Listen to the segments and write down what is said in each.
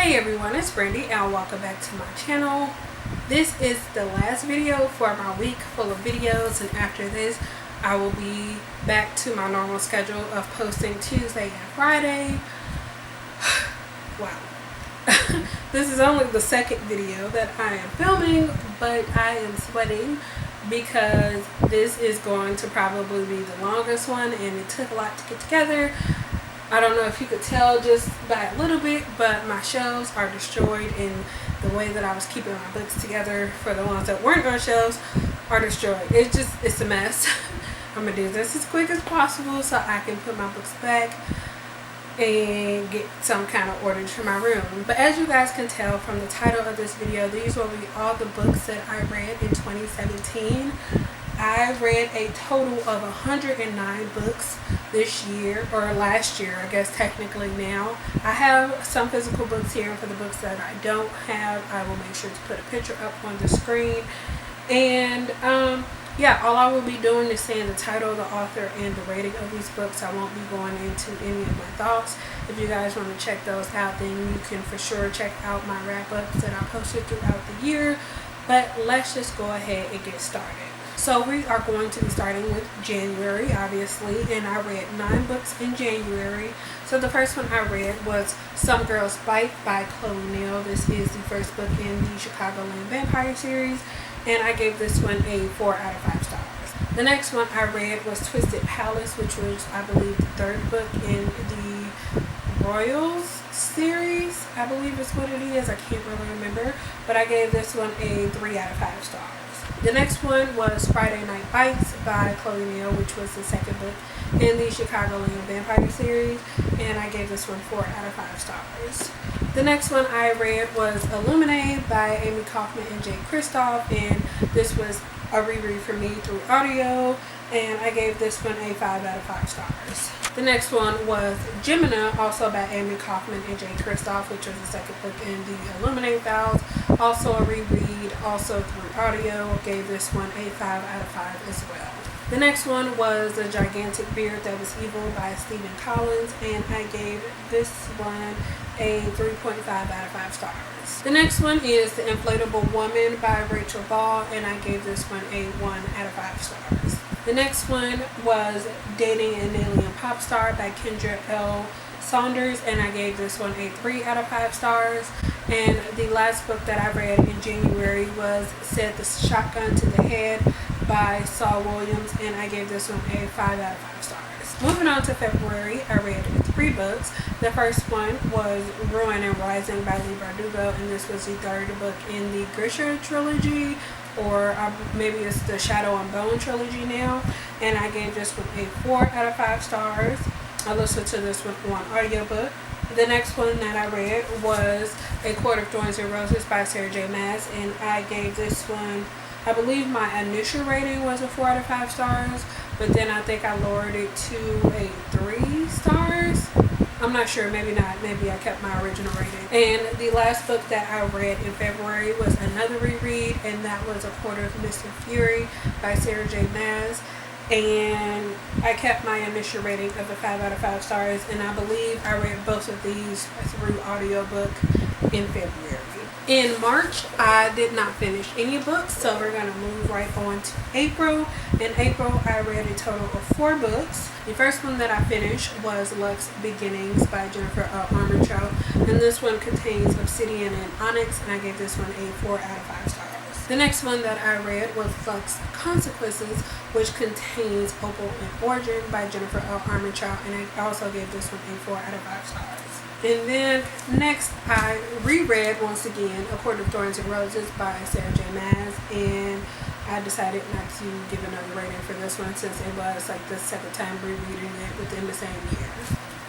Hey everyone, it's Brandy and welcome back to my channel. This is the last video for my week full of videos, and after this I will be back to my normal schedule of posting Tuesday and Friday. Wow. This is only the second video that I am filming, but I am sweating because this is going to probably be the longest one and it took a lot to get together. I don't know if you could tell just by a little bit, but my shelves are destroyed, and the way that I was keeping my books together for the ones that weren't on shelves are destroyed. It's a mess. I'm gonna do this as quick as possible so I can put my books back and get some kind of order to my room. But as you guys can tell from the title of this video, these will be all the books that I read in 2017. I read a total of 109 books this year, or last year I guess technically now. I have some physical books here. For the books that I don't have, I will make sure to put a picture up on the screen. And yeah, all I will be doing is saying the title, the author, and the rating of these books. I won't be going into any of my thoughts. If you guys want to check those out, then you can for sure check out my wrap-ups that I posted throughout the year. But let's just go ahead and get started. So we are going to be starting with January, obviously, and I read 9 books in January. So the first one I read was Some Girls Bite by Chloe Neill. This is the first book in the Chicagoland Vampire series, and I gave this one a 4 out of 5 stars. The next one I read was Twisted Palace, which was, I believe, the third book in the Royals series, I believe is what it is. I can't really remember, but I gave this one a 3 out of 5 stars. The next one was Friday Night Bites by Chloe Neill, which was the second book in the Chicagoland Vampire series, and I gave this one 4 out of 5 stars. The next one I read was Illuminae by Amy Kaufman and Jay Kristoff, and this was a reread for me through audio, and I gave this one a 5 out of 5 stars. The next one was Gemina, also by Amy Kaufman and Jay Kristoff, which was the second book in the Illuminae files. Also a reread, also through audio. Gave this one a 5 out of 5 as well. The next one was The Gigantic Beard That Was Evil by Stephen Collins, and I gave this one a 3.5 out of 5 stars. The next one is The Inflatable Woman by Rachel Ball, and I gave this one a 1 out of 5 stars. The next one was Dating an Alien Pop Star by Kendra L. Saunders, and I gave this one a 3 out of 5 stars. And the last book that I read in January was Set the Shotgun to the Head by Saul Williams, and I gave this one a 5 out of 5 stars. Moving on to February, I read 3 books. The first one was Ruin and Rising by Leigh Bardugo, and this was the third book in the Grisha trilogy, or maybe it's the Shadow and Bone trilogy now, and I gave this one a 4 out of 5 stars. I listened to this one on audiobook. The next one that I read was A Court of Thorns and Roses by Sarah J. Maas, and I gave this one, I believe my initial rating was a 4 out of 5 stars, but then I think I lowered it to a 3 stars. I'm not sure, maybe not, maybe I kept my original rating. And the last book that I read in February was another reread, and that was A Quarter of Mr. Fury by Sarah J. Maas. And I kept my initial rating of a 5 out of 5 stars, and I believe I read both of these through audiobook in February. In March, I did not finish any books, so we're going to move right on to April. In April, I read a total of 4 books. The first one that I finished was Lux Beginnings by Jennifer Armentrout, and this one contains obsidian and onyx, and I gave this one a 4 out of 5 stars. The next one that I read was Flux Consequences, which contains Opal and Origin by Jennifer Armentrout, and I also gave this one a 4 out of 5 stars. And then next, I reread once again A Court of Thorns and Roses by Sarah J. Maas, and I decided not to give another rating for this one since it was like the second time rereading it within the same year.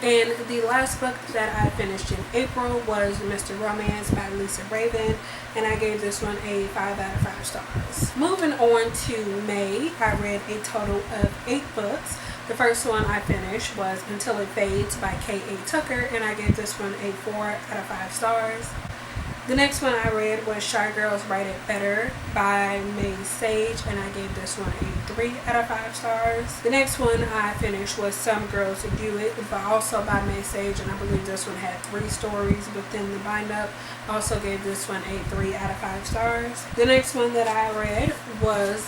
And the last book that I finished in April was Mr. Romance by Lisa Raven, and I gave this one a 5 out of 5 stars. Moving on to May, I read a total of 8 books. The first one I finished was Until It Fades by K.A. Tucker, and I gave this one a 4 out of 5 stars. The next one I read was Shy Girls Write It Better by May Sage, and I gave this one a 3 out of 5 stars. The next one I finished was Some Girls Do It, but also by May Sage, and I believe this one had 3 stories within the bind-up. I also gave this one a 3 out of 5 stars. The next one that I read was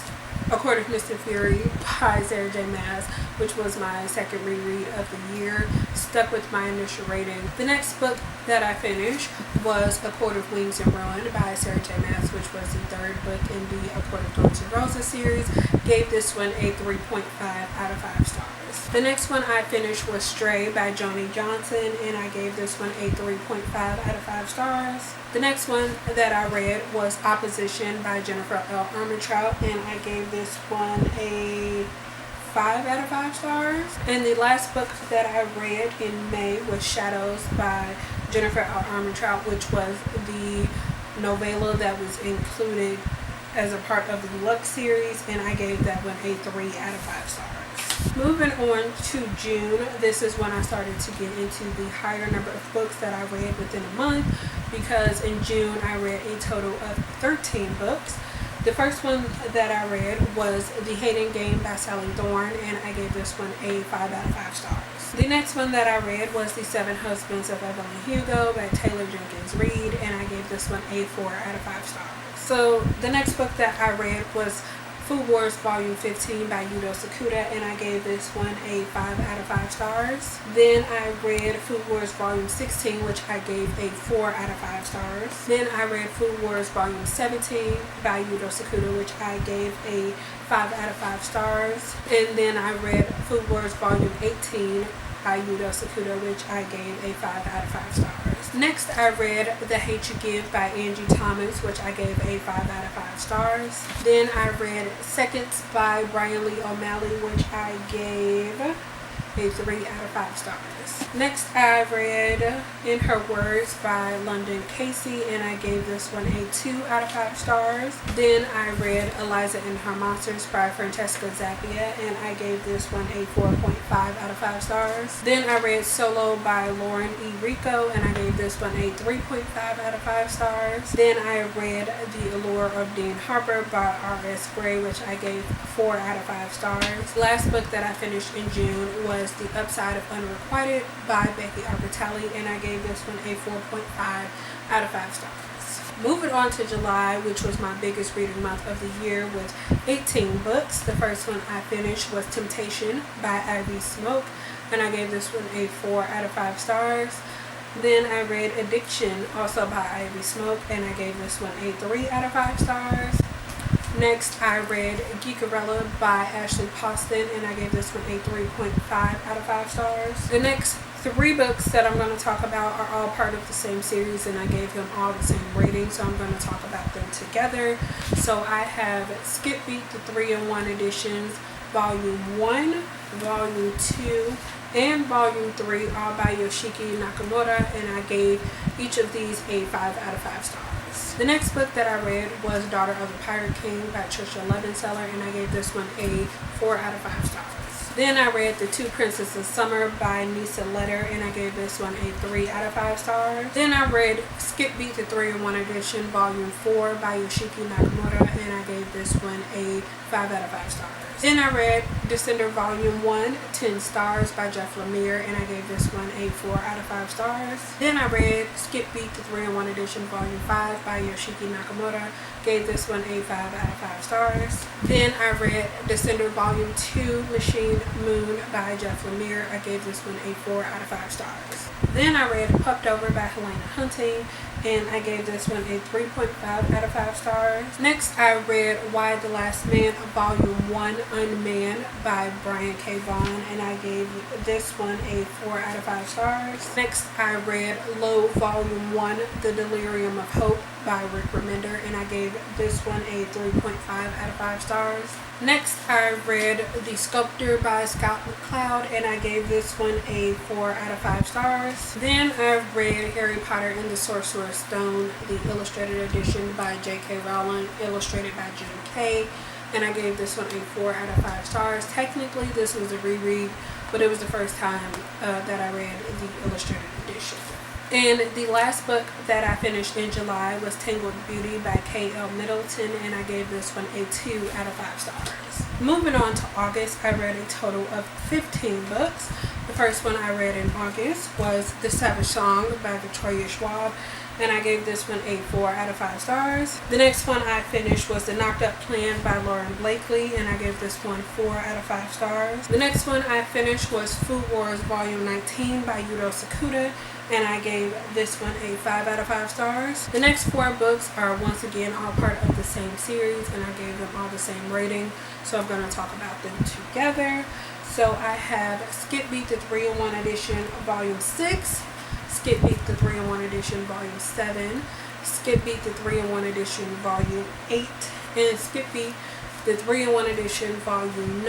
A Court of Mist and Fury by Sarah J. Maas, which was my second reread of the year. Stuck with my initial rating. The next book that I finished was A Court of Wings and Ruin by Sarah J. Maas, which was the third book in the A Court of Thorns and Roses series. Gave this one a 3.5 out of 5 stars. The next one I finished was Stray by Joni Johnson, and I gave this one a 3.5 out of 5 stars. The next one that I read was Opposition by Jennifer L. Armentrout, and I gave this one a 5 out of 5 stars. And the last book that I read in May was Shadows by Jennifer L. Armentrout, which was the novella that was included as a part of the Deluxe series, and I gave that one a 3 out of 5 stars. Moving on to June, this is when I started to get into the higher number of books that I read within a month, because in June I read a total of 13 books. The first one that I read was The Hating Game by Sally Thorne, and I gave this one a 5 out of 5 stars. The next one that I read was The Seven Husbands of Evelyn Hugo by Taylor Jenkins Reid, and I gave this one a 4 out of 5 stars. So the next book that I read was Food Wars Volume 15 by Yudo Sakuda, and I gave this one a 5 out of 5 stars. Then I read Food Wars Volume 16, which I gave a 4 out of 5 stars. Then I read Food Wars Volume 17 by Yudo Sakuda, which I gave a 5 out of 5 stars. And then I read Food Wars Volume 18 by Yudo Sakuda, which I gave a 5 out of 5 stars. Next, I read The Hate You Give by Angie Thomas, which I gave a 5 out of 5 stars. Then I read Seconds by Brian Lee O'Malley, which I gave a 3 out of 5 stars. Next, I read In Her Words by London Casey, and I gave this one a 2 out of 5 stars. Then I read Eliza and Her Monsters by Francesca Zappia, and I gave this one a 4.5 out of 5 stars. Then I read Solo by Lauren E. Rico, and I gave this one a 3.5 out of 5 stars. Then I read The Allure of Dean Harper by R.S. Gray, which I gave 4 out of 5 stars. The last book that I finished in June was The Upside of Unrequited by Becky Albertalli, and I gave this one a 4.5 out of 5 stars. Moving on to July, which was my biggest reading month of the year with 18 books. The first one I finished was Temptation by Ivy Smoke, and I gave this one a 4 out of 5 stars. Then I read Addiction, also by Ivy Smoke, and I gave this one a 3 out of 5 stars. Next, I read Geekerella by Ashley Poston, and I gave this one a 3.5 out of 5 stars. The next 3 books that I'm going to talk about are all part of the same series, and I gave them all the same rating, so I'm going to talk about them together. So I have Skip Beat, the 3-in-1 editions, Volume 1, Volume 2, and Volume 3, all by Yoshiki Nakamura, and I gave each of these a 5 out of 5 stars. The next book that I read was Daughter of the Pirate King by Trisha Levenseller, and I gave this one a 4 out of 5 stars. Then I read The Two Princes of Summer by Nisa Letter, and I gave this one a 3 out of 5 stars. Then I read Skip Beat, the 3-in-1 edition, Volume 4 by Yoshiki Nakamura, and I gave this one a 5 out of 5 stars. Then I read Descender Volume 1, 10 Stars by Jeff Lemire, and I gave this one a 4 out of 5 stars. Then I read Skip Beat, the 3-in-1 edition, Volume 5 by Yoshiki Nakamura, gave this one a 5 out of 5 stars. Then I read Descender Volume 2, Machine Moon by Jeff Lemire, I gave this one a 4 out of 5 stars. Then I read Pucked Over by Helena Hunting, and I gave this one a 3.5 out of 5 stars. Next, I read Why the Last Man, Volume 1, Unmanned by Brian K. Vaughan, and I gave this one a 4 out of 5 stars. Next, I read Low, Volume 1, The Delirium of Hope by Rick Remender, and I gave this one a 3.5 out of 5 stars. Next, I read The Sculptor by Scott McCloud, and I gave this one a 4 out of 5 stars. Then I read Harry Potter and the Sorcerer's Stone, the illustrated edition by J.K. Rowling, illustrated by Jim Kay, and I gave this one a 4 out of 5 stars. Technically, this was a reread, but it was the first time that I read the illustrated edition. And the last book that I finished in July was Tangled Beauty by K.L. Middleton, and I gave this one a 2 out of 5 stars. Moving on to August, I read a total of 15 books. The first one I read in August was The Savage Song by Victoria Schwab, and I gave this one a 4 out of 5 stars. The next one I finished was The Knocked Up Plan by Lauren Blakely, and I gave this one 4 out of 5 stars. The next one I finished was Food Wars Volume 19 by Yudo Sakuda, and I gave this one a 5 out of 5 stars. The next 4 books are once again all part of the same series, and I gave them all the same rating, so I'm going to talk about them together. So I have Skip Beat the 3-in-1 Edition Volume 6, Skip Beat the 3-in-1 Edition Volume 7, Skip Beat the 3-in-1 Edition Volume 8, and Skip Beat the 3-in-1 Edition Volume 9.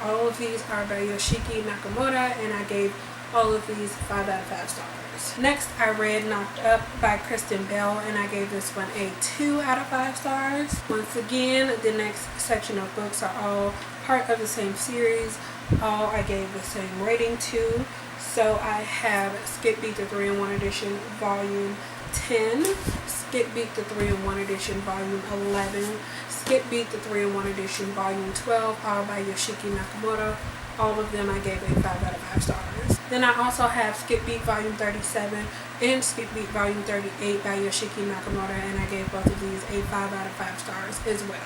All of these are by Yoshiki Nakamura, and I gave all of these 5 out of 5 stars. Next, I read Knocked Up by Kristen Bell, and I gave this one a 2 out of 5 stars. Once again, the next section of books are all part of the same series. All I gave the same rating to. So I have Skip Beat the 3-in-1 Edition Volume 10, Skip Beat the 3-in-1 Edition Volume 11, Skip Beat the 3-in-1 Edition Volume 12, all by Yoshiki Nakamura. All of them I gave a 5 out of 5 stars. Then I also have Skip Beat Volume 37 and Skip Beat Volume 38 by Yoshiki Nakamura, and I gave both of these a 5 out of 5 stars as well.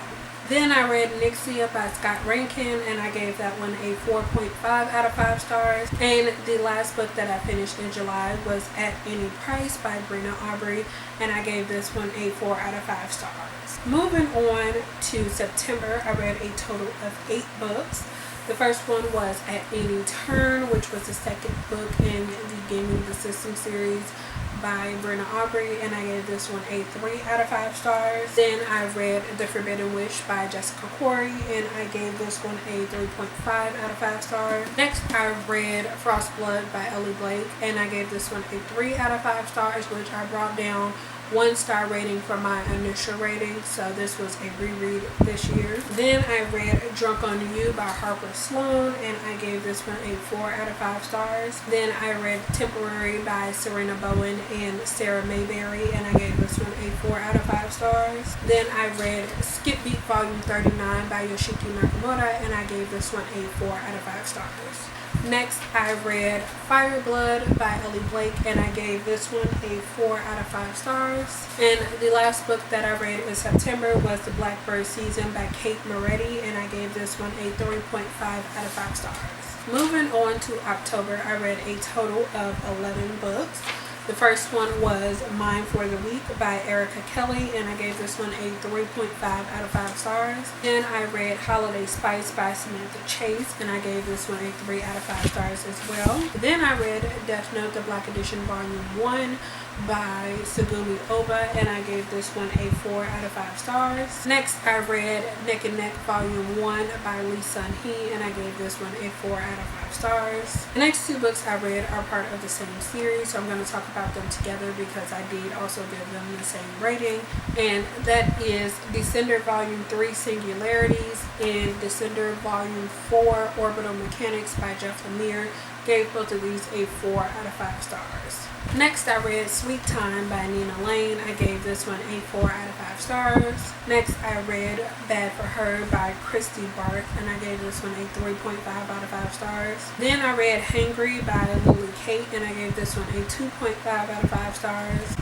Then I read Nixia by Scott Rankin, and I gave that one a 4.5 out of 5 stars. And the last book that I finished in July was At Any Price by Brina Aubrey, and I gave this one a 4 out of 5 stars. Moving on to September, I read a total of 8 books. The first one was At Any Turn, which was the second book in the Gaming the System series by Brina Aubrey, and I gave this one a 3 out of 5 stars. Then I read The Forbidden Wish by Jessica Corey, and I gave this one a 3.5 out of 5 stars. Next, I read Frostblood by Ellie Blake, and I gave this one a 3 out of 5 stars, which I brought down 1-star rating for my initial rating, so this was a reread this year. Then I read Drunk on You by Harper Sloan, and I gave this one a 4 out of 5 stars. Then I read Temporary by Serena Bowen and Sarah Mayberry, and I gave this one a 4 out of 5 stars. Then I read Skip Beat Volume 39 by Yoshiki Nakamura, and I gave this one a 4 out of 5 stars. Next, I read Fireblood by Ellie Blake, and I gave this one a 4 out of 5 stars. And the last book that I read in September was The Blackbird Season by Kate Moretti, and I gave this one a 3.5 out of 5 stars. Moving on to October, I read a total of 11 books. The first one was Mine for the Week by Erica Kelly, and I gave this one a 3.5 out of 5 stars. Then I read Holiday Spice by Samantha Chase, and I gave this one a 3 out of 5 stars as well. Then I read Death Note, the Black Edition Volume 1 by Tsugumi Oba, and I gave this one a 4 out of 5 stars. Next, I read Neck and Neck Volume 1 by Lee Sun-hee, and I gave this one a 4 out of 5 stars. The next 2 books I read are part of the same series, so I'm going to talk about them together because I did also give them the same rating, and that is Descender Volume 3 Singularities and Descender Volume 4 Orbital Mechanics by Jeff Lemire. Gave both of these a 4 out of 5 stars. Next, I read Sweet Time by Nina Lane. I gave this one a 4 out of 5 stars. Next, I read Bad for Her by Christy Barth, and I gave this one a 3.5 out of 5 stars. Then I read Hangry by Lily Kate, and I gave this one a 2.5 out of 5 stars.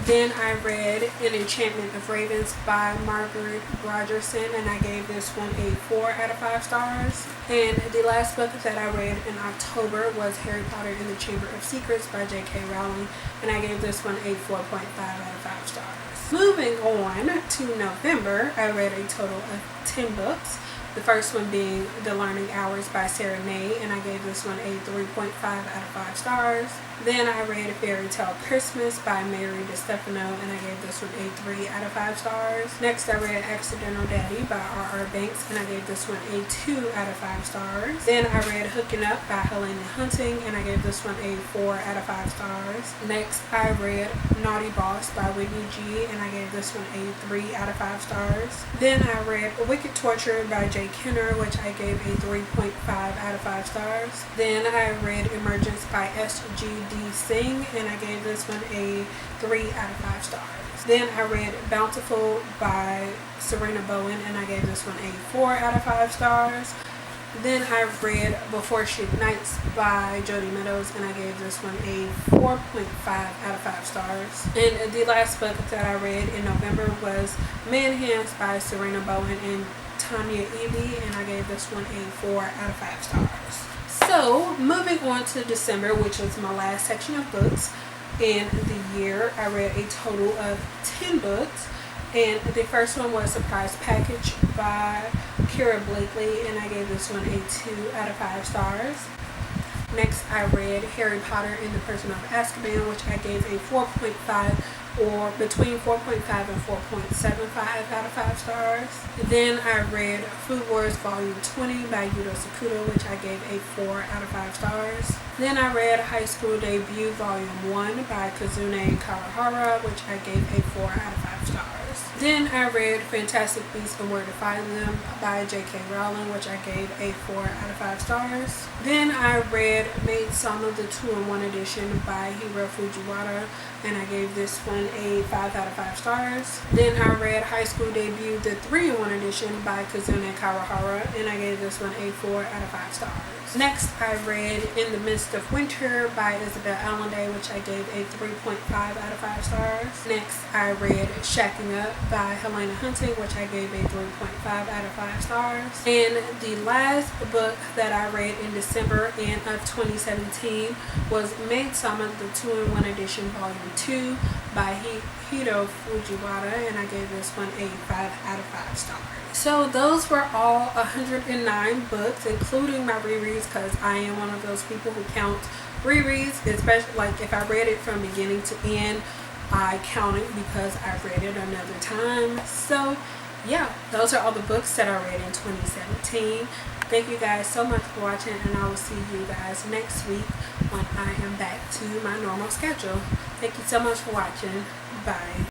Then I read An Enchantment of Ravens by Margaret Rogerson, and I gave this one a 4 out of 5 stars. And the last book that I read in October was Harry Potter and the Chamber of Secrets by J.K. Rowling, and I gave this one a 4.5 out of 5 stars. Moving on to November, I read a total of 10 books. The first one being The Learning Hours by Sarah Ney, and I gave this one a 3.5 out of 5 stars. Then I read Fairy Tale Christmas by Mary DeStefano, and I gave this one a 3 out of 5 stars. Next, I read Accidental Daddy by R.R. Banks, and I gave this one a 2 out of 5 stars. Then I read Hooking Up by Helena Hunting, and I gave this one a 4 out of 5 stars. Next, I read Naughty Boss by Whitney G, and I gave this one a 3 out of 5 stars. Then I read Wicked Torture by J. Jay Kenner, which I gave a 3.5 out of 5 stars. Then I read Emergence by S.G.D. Singh, and I gave this one a 3 out of 5 stars. Then I read Bountiful by Serena Bowen, and I gave this one a 4 out of 5 stars. Then I read Before She Ignites by Jody Meadows, and I gave this one a 4.5 out of 5 stars. And the last book that I read in November was Man Hands by Serena Bowen and Tanya Eby, and I gave this one a 4 out of 5 stars. So moving on to December, which was my last section of books in the year, I read a total of 10 books. And the first one was Surprise Package by Kira Blakely, and I gave this one a 2 out of 5 stars. Next, I read Harry Potter and the Prisoner of Azkaban, which I gave a 4.5 or between 4.5 and 4.75 out of 5 stars. Then I read Food Wars Volume 20 by Yuto Sakuda, which I gave a 4 out of 5 stars. Then I read High School Debut Volume 1 by Kazune Kawahara, which I gave a 4 out of 5 stars. Then I read Fantastic Beasts and Where to Find Them by J.K. Rowling, which I gave a 4 out of 5 stars. Then I read Maid-sama, the 2-in-1 edition by Hiro Fujiwara, and I gave this one a 5 out of 5 stars. Then I read High School Debut, the 3-in-1 edition by Kazune Kawahara, and I gave this one a 4 out of 5 stars. Next, I read In the Midst of Winter by Isabel Allende, which I gave a 3.5 out of 5 stars. Next, I read Shacking Up by Helena Hunting, which I gave a 3.5 out of 5 stars. And the last book that I read in December and of 2017 was Maid-sama, the 2-in-1 edition, Volume 2 by Hiro Fujiwara, and I gave this one a 5 out of 5 stars. So those were all 109 books, including my rereads, because I am one of those people who count rereads, especially like if I read it from beginning to end, I count it because I read it another time. So yeah, those are all the books that I read in 2017. Thank you guys so much for watching, and I will see you guys next week when I am back to my normal schedule. Thank you so much for watching. Bye.